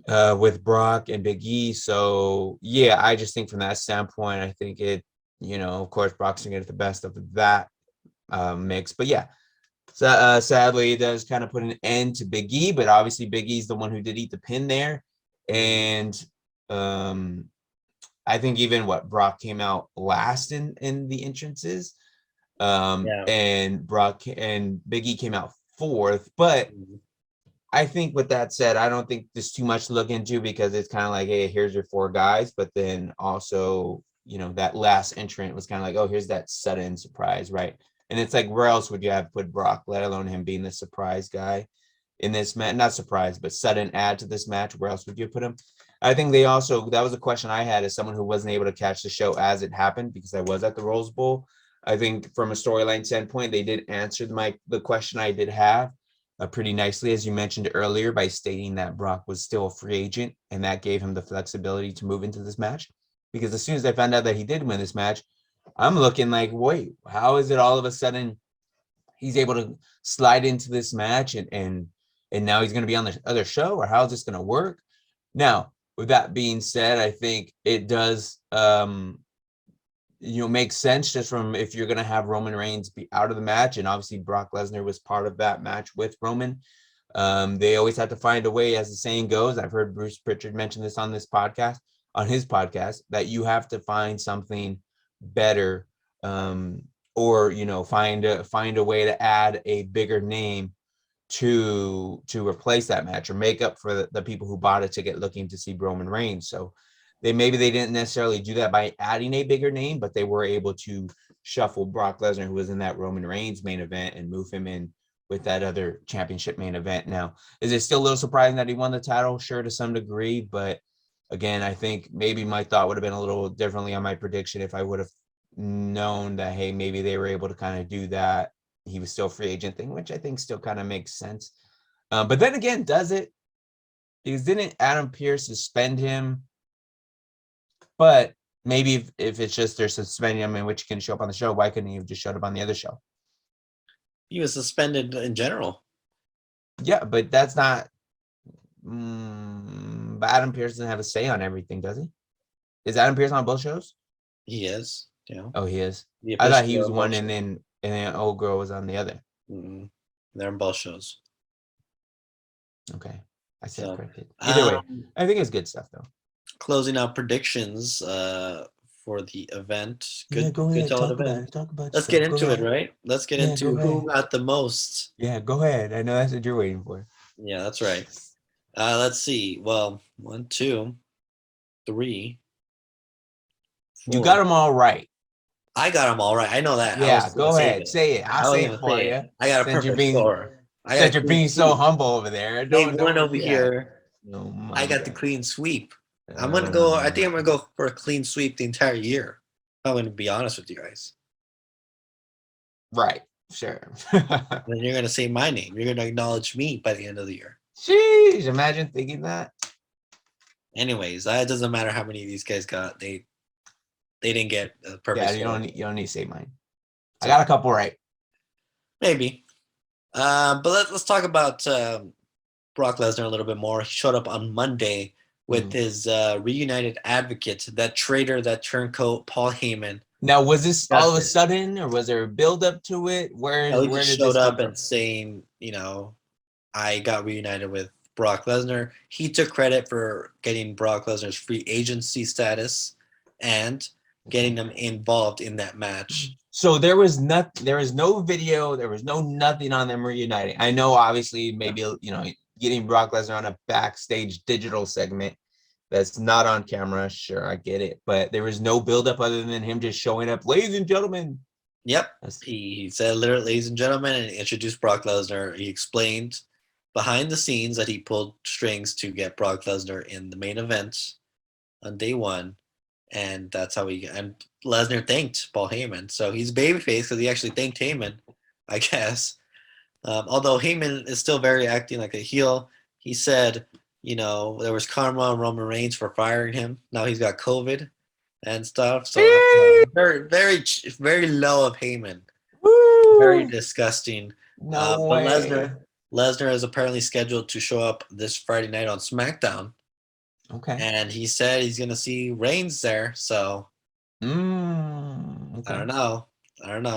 Brock and Big E. So yeah, I just think from that standpoint, I think it, of course, Brock's gonna get the best of that mix. But yeah, so, sadly, it does kind of put an end to Big E, but obviously Big E's the one who did eat the pin there. And I think even Brock came out last in the entrances. And Brock and Big E came out fourth. But I think with that said, I don't think there's too much to look into because it's kind of like, hey, here's your four guys. But then also, that last entrant was kind of like, oh, here's that sudden surprise, right? And it's like, where else would you have put Brock, let alone him being the surprise guy in this match? Not surprise, but sudden add to this match. Where else would you put him? I think that was a question I had as someone who wasn't able to catch the show as it happened because I was at the Rose Bowl. I think from a storyline standpoint, they did answer the question I did have pretty nicely, as you mentioned earlier, by stating that Brock was still a free agent, and that gave him the flexibility to move into this match. Because as soon as I found out that he did win this match, I'm looking like, wait, how is it all of a sudden he's able to slide into this match and now he's going to be on the other show, or how is this going to work? Now, with that being said, I think it does, make sense just from if you're going to have Roman Reigns be out of the match, and obviously Brock Lesnar was part of that match with Roman. They always have to find a way, as the saying goes. I've heard Bruce Pritchard mention this on his podcast, that you have to find something better, or find a way to add a bigger name to replace that match or make up for the people who bought a ticket looking to see Roman Reigns. So they didn't necessarily do that by adding a bigger name, but they were able to shuffle Brock Lesnar, who was in that Roman Reigns main event, and move him in with that other championship main event. Now, is it still a little surprising that he won the title? Sure, to some degree, but again, I think maybe my thought would have been a little differently on my prediction if I would have known that, hey, maybe they were able to kind of do that. He was still a free agent thing, which I think still kind of makes sense. But then again, does it? Because didn't Adam Pearce suspend him? But maybe if it's just they're suspending him in which he can show up on the show, why couldn't he have just showed up on the other show? He was suspended in general. Yeah, but that's not. But Adam Pearce doesn't have a say on everything, does he? Is Adam Pearce on both shows? He is. Yeah. Oh, he is. I thought he was one, and then old girl was on the other. Mm-hmm. They're in both shows. Okay, I said corrected. Either way, I think it's good stuff though. Closing out predictions for the event. Good, go ahead. Talk about Let's get into it, right? Let's get into who got the most. Yeah, go ahead. I know that's what you're waiting for. Yeah, that's right. Let's see. Well, 1, 2, 3. 4. You got them all right. I got them all right. I know that. Yeah, go ahead. Say it. I'll say it for you. I got a perfect score. You're being so humble over there. Don't one over here. No, I got the clean sweep. I'm gonna go. I think I'm gonna go for a clean sweep the entire year. I'm gonna be honest with you guys. Right. Sure. Then you're gonna say my name. You're gonna acknowledge me by the end of the year. Jeez, imagine thinking that. Anyways, it doesn't matter how many of these guys got. They didn't get a perfect. Yeah, you don't need to say mine. I got a couple right. Maybe. But let's talk about Brock Lesnar a little bit more. He showed up on Monday with his reunited advocate, that traitor, that turncoat, Paul Heyman. Now, was this all of a That's it. sudden, or was there a build up to it? Where He where just did showed this come up from? and saying, I got reunited with Brock Lesnar. He took credit for getting Brock Lesnar's free agency status and getting him involved in that match. So there was no video, there was no nothing on them reuniting. I know, obviously, maybe getting Brock Lesnar on a backstage digital segment that's not on camera. Sure, I get it, but there was no buildup other than him just showing up, ladies and gentlemen. Yep. He said, literally, ladies and gentlemen, and introduced Brock Lesnar. He explained behind the scenes that he pulled strings to get Brock Lesnar in the main event on day one. And that's how and Lesnar thanked Paul Heyman. So he's babyface because he actually thanked Heyman, I guess. Although Heyman is still very acting like a heel. He said, there was karma on Roman Reigns for firing him. Now he's got COVID and stuff. So very, very, very low of Heyman. Woo! Very disgusting. No But way. Lesnar is apparently scheduled to show up this Friday night on SmackDown. Okay. And he said he's going to see Reigns there. So Okay. I don't know.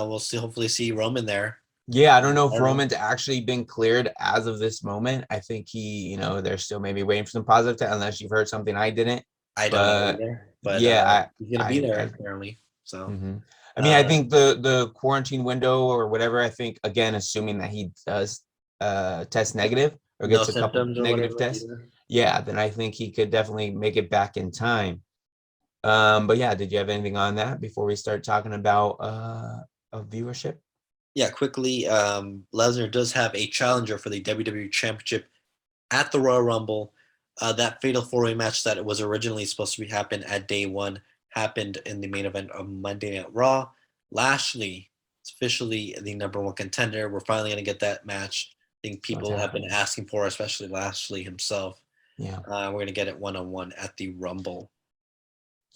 We'll see. Hopefully see Roman there. Yeah, I don't know if Roman's actually been cleared as of this moment. I think they're still maybe waiting for some positive, unless you've heard something I didn't. I don't know either. But yeah, he's going to be there apparently. So I mean, I think the quarantine window or whatever, I think, again, assuming that he does test negative or gets a couple negative tests, then I think he could definitely make it back in time. But yeah, did you have anything on that before we start talking about viewership? Yeah, quickly, Lesnar does have a challenger for the WWE Championship at the Royal Rumble. That fatal four-way match that was originally supposed to happen at day one happened in the main event of Monday Night Raw. Lashley is officially the number one contender. We're finally going to get that match. I think people have been asking for, especially Lashley himself. Yeah. We're going to get it one-on-one at the Rumble.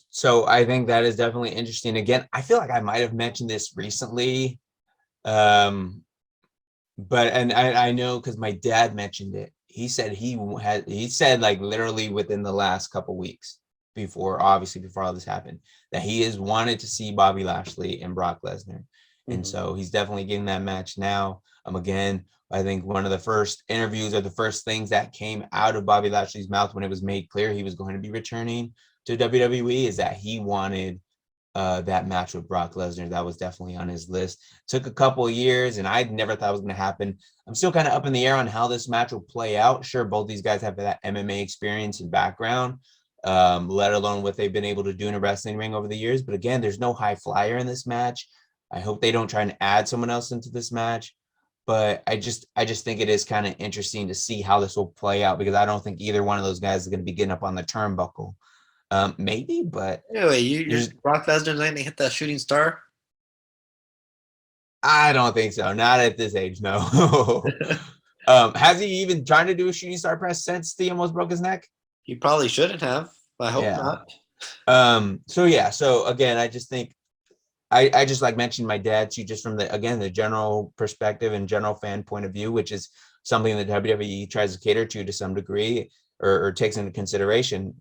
So I think that is definitely interesting. Again, I feel like I might have mentioned this recently. But I know because my dad mentioned it. He said like literally within the last couple weeks before all this happened, that he has wanted to see Bobby Lashley and Brock Lesnar. And so he's definitely getting that match now. Again, I think one of the first interviews or the first things that came out of Bobby Lashley's mouth when it was made clear he was going to be returning to WWE is that he wanted that match with Brock Lesnar. That was definitely on his list. Took a couple of years, and I never thought it was going to happen. I'm still kind of up in the air on how this match will play out. Sure, both these guys have that MMA experience and background, let alone what they've been able to do in a wrestling ring over the years. But again, there's no high flyer in this match. I hope they don't try and add someone else into this match. But I just think it is kind of interesting to see how this will play out, because I don't think either one of those guys is going to be getting up on the turnbuckle. Maybe, but anyway, you're Brock Lesnar's going to hit that shooting star? I don't think so. Not at this age, no. Has he even tried to do a shooting star press since he almost broke his neck? He probably shouldn't have. I hope not. So again, I just think I just like mentioned my dad too, just from the general perspective and general fan point of view, which is something that WWE tries to cater to some degree or takes into consideration,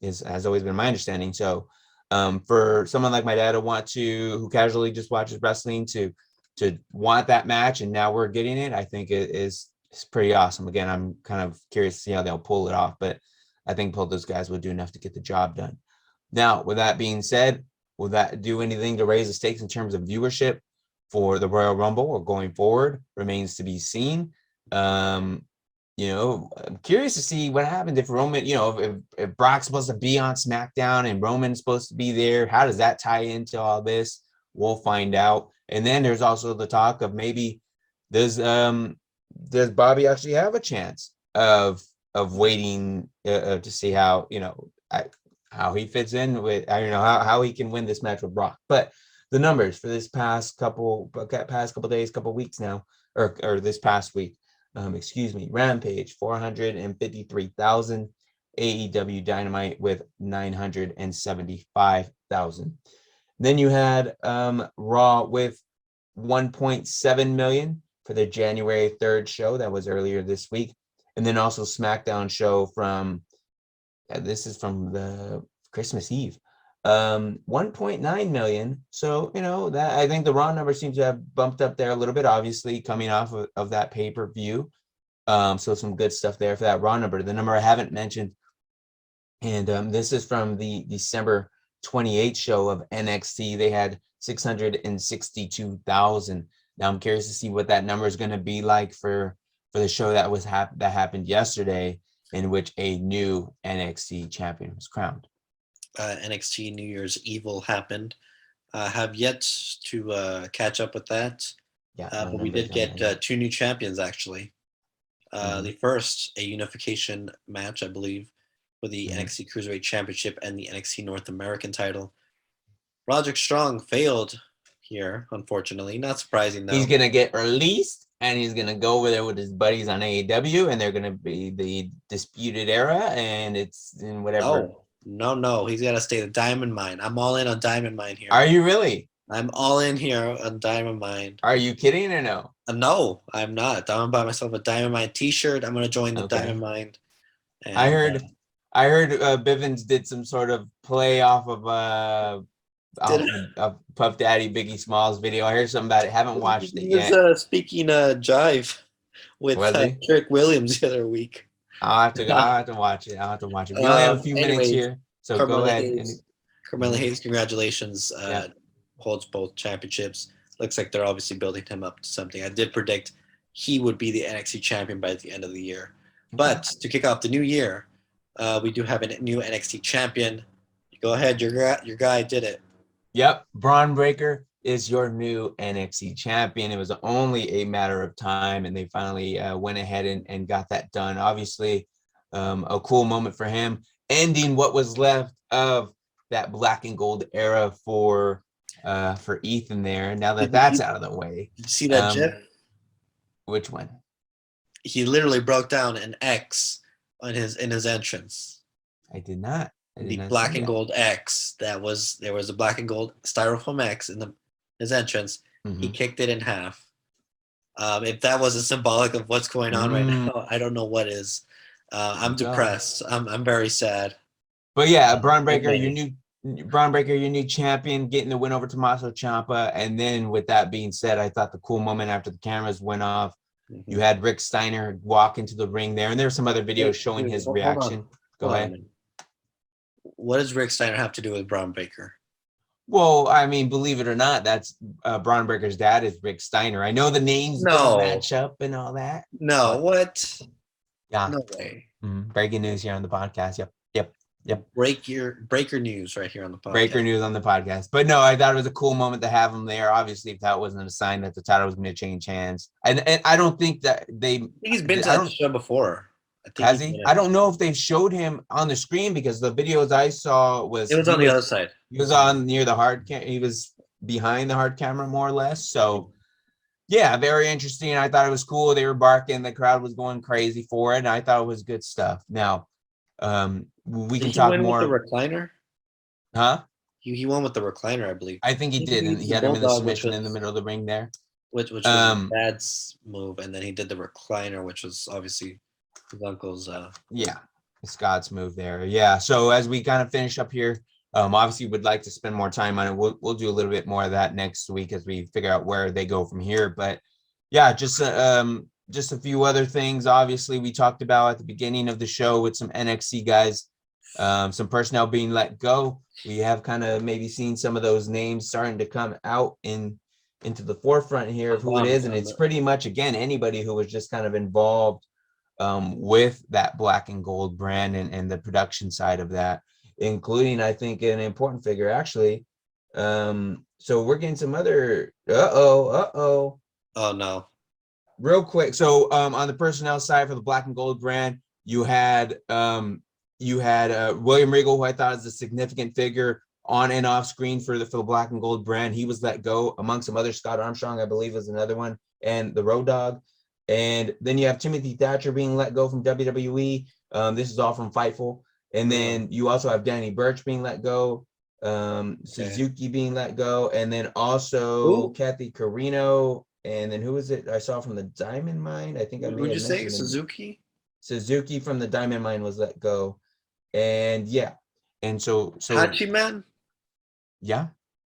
has always been my understanding. So for someone like my dad who casually just watches wrestling to want that match, and now we're getting it, I think it's pretty awesome. Again, I'm kind of curious to see how they'll pull it off, but I think both those guys will do enough to get the job done. Now, with that being said, will that do anything to raise the stakes in terms of viewership for the Royal Rumble or going forward? Remains to be seen. I'm curious to see what happens if Roman, if Brock's supposed to be on SmackDown and Roman's supposed to be there. How does that tie into all this? We'll find out. And then there's also the talk of maybe does Bobby actually have a chance of waiting to see how how he fits in with how he can win this match with Brock. But the numbers for this past couple days, couple weeks now, or this past week. Rampage 453,000, AEW Dynamite with 975,000. Then you had Raw with 1.7 million for the January 3rd show that was earlier this week, and then also SmackDown show from this is from the Christmas Eve, 1.9 million. So, that I think the Raw number seems to have bumped up there a little bit, obviously coming off of that pay-per-view. So some good stuff there for that Raw number. The number I haven't mentioned, and this is from the December 28th show of NXT. They had 662,000. Now I'm curious to see what that number is going to be like for the show that happened yesterday, in which a new NXT champion was crowned. NXT New Year's Evil happened. Have yet to catch up with that. Yeah, but we did get 2 new champions actually. The first, a unification match, I believe, for the NXT Cruiserweight Championship and the NXT North American title. Roderick Strong failed here, unfortunately. Not surprising though. He's gonna get released, and he's gonna go over there with his buddies on AEW, and they're gonna be the Disputed Era, and it's in whatever. No. He's gotta stay the Diamond Mine. I'm all in on Diamond Mine here. Are you really? I'm all in here on Diamond Mine. Are you kidding or no? No, I'm not. I'm gonna buy myself a Diamond Mine T-shirt. I'm gonna join the Diamond Mine. And, I heard Bivens did some sort of play off of Puff Daddy Biggie Smalls video. I heard something about it. Haven't watched it yet. He was speaking jive with Trick Williams the other week. I'll have to watch it. We only have a few minutes here, so Carmelo go ahead. Carmelo Hayes, congratulations. Holds both championships. Looks like they're obviously building him up to something. I did predict he would be the NXT champion by the end of the year. But to kick off the new year, we do have a new NXT champion. Go ahead, your guy did it. Yep, Braun Breaker is your new NXT champion. It was only a matter of time, and they finally went ahead and got that done. Obviously, a cool moment for him, ending what was left of that black and gold era for Ethan there. Now that's out of the way. Did you see that GIF? Which one? He literally broke down an X in his entrance. I did not. The black and gold X. There was a black and gold styrofoam X in his entrance. He kicked it in half. If that wasn't symbolic of what's going on right now, I don't know what is. I'm depressed. I'm very sad. But yeah, Braun Breaker, your new champion, getting the win over Tommaso Ciampa. And then with that being said, I thought the cool moment after the cameras went off, you had Rick Steiner walk into the ring there, and there were some other videos showing his reaction. Go ahead. What does Rick Steiner have to do with Braun Breaker? Well, I mean, believe it or not, that's Braun Breaker's dad is Rick Steiner. I know the names don't match up and all that. No, what? Yeah. No way. Breaking news here on the podcast. Yep. Breaker news right here on the podcast. Breaker news on the podcast. But no, I thought it was a cool moment to have him there. Obviously, if that wasn't a sign that the title was going to change hands. And I don't think that he's been to that show before. Has he? I don't know if they showed him on the screen, because the videos I saw it was on the other side. He was on near the hard he was behind the hard camera more or less. So yeah, very interesting. I thought it was cool. They were barking, the crowd was going crazy for it, and I thought it was good stuff. Now, we can talk more. With the recliner? Huh? He won with the recliner, I believe. I think he did, and he had him in the submission in the middle of the ring there. Which was his dad's move, and then he did the recliner, which was obviously his uncle's Scott's move there. Yeah. So as we kind of finish up here, obviously would like to spend more time on it. We'll do a little bit more of that next week as we figure out where they go from here. But yeah, just a few other things. Obviously, we talked about at the beginning of the show with some NXT guys, some personnel being let go. We have kind of maybe seen some of those names starting to come out into the forefront here of who it is, and it's pretty much, again, anybody who was just kind of involved with that black and gold brand and the production side of that, including, I think, an important figure actually. So we're getting some other oh no, real quick. So on the personnel side for the black and gold brand, you had William Regal, who I thought is a significant figure on and off screen for the black and gold brand. He was let go, among some other. Scott Armstrong, I believe, was another one, and the Road Dogg. And then you have Timothy Thatcher being let go from WWE. This is all from Fightful. And then you also have Danny Burch being let go, Suzuki being let go, and then also Kathy Carino. And then who was it I saw from the Diamond Mine? I think I would you say Suzuki? Suzuki from the Diamond Mine was let go. And yeah. And so Hachi Man? Yeah.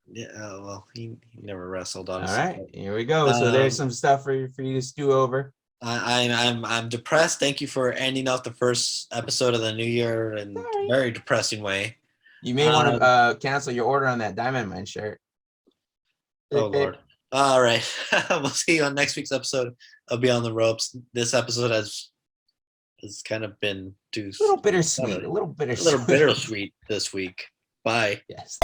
Yeah, well, he never wrestled, All honestly. right, here we go. So there's some stuff for you to stew over. I'm depressed. Thank you for ending off the first episode of the new year in a very depressing way. You may want to cancel your order on that Diamond Mine shirt. Oh Lord. All right. We'll see you on next week's episode of Beyond the Ropes. This episode has kind of been a little bittersweet. a little bittersweet this week. Bye. Yes.